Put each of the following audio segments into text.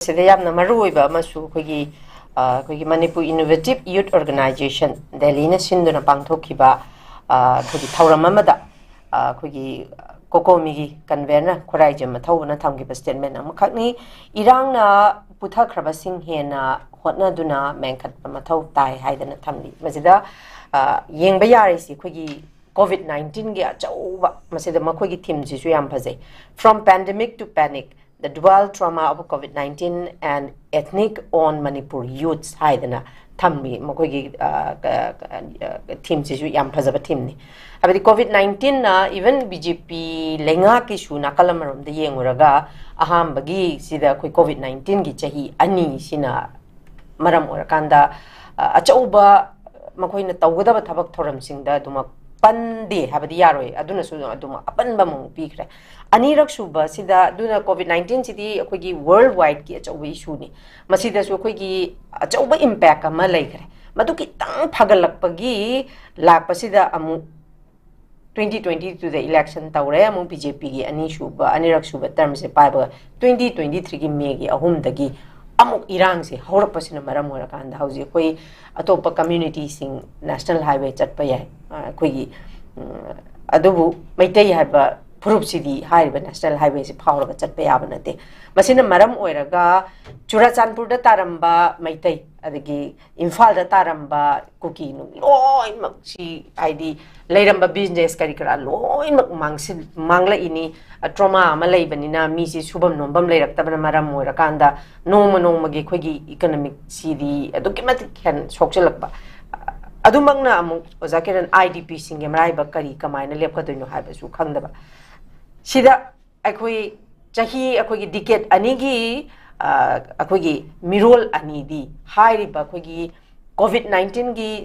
Sidayamna maruiba masu kogi Manipur Innovative Youth Organization Delhi na sinduna pangthokiba kogi thauramamada kogi 𝐀𝐀𝐖𝐒 convener khorai jam thawna thamgiba statement amakhakni irangna puthakhrabasing hena hotnaduna mengkhatpa mathau tai haidana thamli masida yengba yarisi kogi COVID-19 gi achauba masida makhogi theme ji su yam phajai from pandemic to panic the dual trauma of COVID-19 and ethnic on Manipur youths haidana thammi makogi team ji yam phajaba team ni abadi COVID-19 na even BJP lenga ki su nakalamarom de yenguraga aham bagi sida koi COVID-19 gi chahi ani sina maram orakanda achauba makoina tawgada thabak thoram singda duma pande habadi yaroi aduna su aduma apanba mong pikre anirak suba sida aduna COVID-19 sidi akogi worldwide ki achauba issue ni masida su akogi achauba impact ama laikre madu ki tang phagalakpagi lakpasida amu 2022 the election tawre amu BJP gi ani suba anirak suba term se paiba 2023 gi May gi ahum dagi amuk irang se horapasina maram horakanda hauji koi atopa community sing national highway chatpa yai koi adubu maitai haba purup sidi haiba national highway se phawraga chatpa yaba nate masina maram oiraga Churachandpur da taramba maitai adagi Imphal da taramba kuki nu loi mak si id leiramba business kari kara loi mak mangla ini trauma ama leibanina mi si subam nombam leiraktabana maram oirakanda noma gi khogi economic sidi aduki matik kan sokchalakba adumangna amu ozakiran IDP singe mraiba kari kamaina lepkadoino haiba su khangdaba sida akhoi chahi akhoi decade anigi akhoi mirol anidi hairiba akhoi COVID-19 gi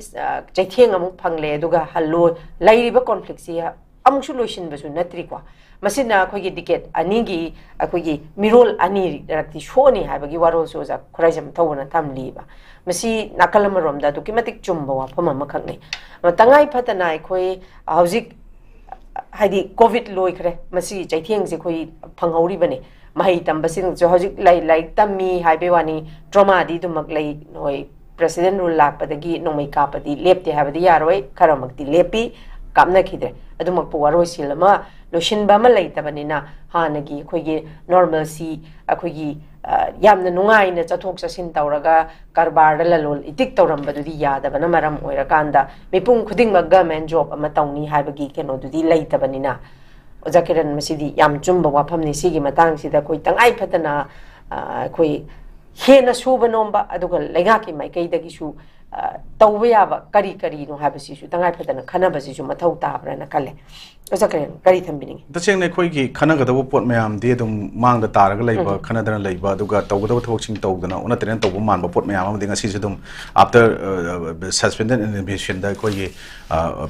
chaitheng amu phangle aduga hallo lairiba conflict si amuk solution basu natri kwa masina akhoi decade anigi akhoi mirol ani rakti shoni haibagi warol soja khurajam thawna thamliba masi nakalamromda dokimatik chumba wa phama makhakne matangai phatana akhoi hauzik haidi COVID loikre masi chaitheng se khoi phanghori bane mahai tambasing jo hauzik lai tammi haibe wani trauma di dumak lai noi president rule lakpadagi nomai kapadi lepte habadi yaroi kharamakti lepi kamna khidre adumak puwaroi silama loshinba ma leitabanina hanagi khoigi normalcy akhoigi yamna nungai na chathok chasin tawraga karbar la lol itik tawrambadudi yadabana maram oirakanda mipung khuding ma government job ama tawni haibagi keno dudi leitabanina ojakiran masidi yam chumba waphamni sigi matang sida koi tangai phatana koi hena suba nomba aduga legaki mai kaidagi su tawba yaba kari no habasi su tangai phatana khanabasi su mathau tabrana kale ojakiran kari thambini tacheng khoi gi khanagadabu pot mayam de dum mangda taraga leiba khanadana leiba aduga tawgadabu thoksing tawdana una tren tawbu manba pot mayam amadi ngasi su dum after suspended inhibition da khoi gi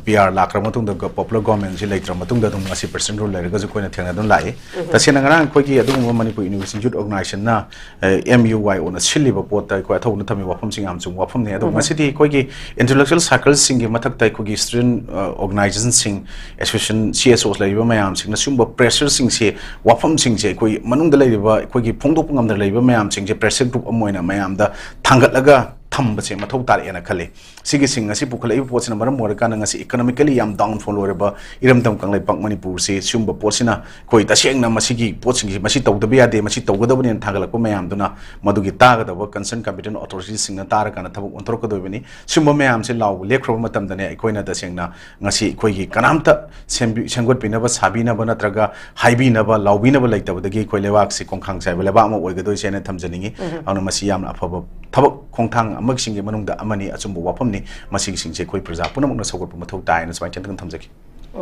PR lakra matung da popular government ji leitra matung da dum ngasi percent rule lerga ju koina thengna dun lai tachena ngarang khoi gi adum Manipur University Youth Organization na MUY ona siliba pot ta ko thawna thami wafam sing am chung wafam ne adum ngasi di khoi gi intellectual circles sing gi mathak tai khoi gi student organization sing association CSOs laiba mayam sing na sumba pressure sing se wafam sing se koi manung da laiba koi gi phongdok ngam da laiba mayam sing je pressure group amoina mayam da thangatlaga thambase mathau tar ena khale sigi sing asi pukhalai potsina maram moraka ngasi economically yam downfall oreba iramdam kanglai pak Manipur se sumba potsina koi tasengna masigi potsing masi tawdabi ade masi tawgadabani thagalakpa mayam duna madugi tagadaba concern competent authorities sing na tar kana thabuk ontorkodobani sumba mayam se law lekro matam dane koina tasengna ngasi koi gi kanamta senggot pinaba sabina bana traga haibina ba lawbina ba laitabadagi koi lewak se kongkhang sai leba ama oigadoi sene thamjaningi auna masi yam afaba thabak kongthang amaksinge manungda amani achumbu wapamni masigi singse koi praja punamukna sogorpu mathau tai na smai chen thamjaki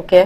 okay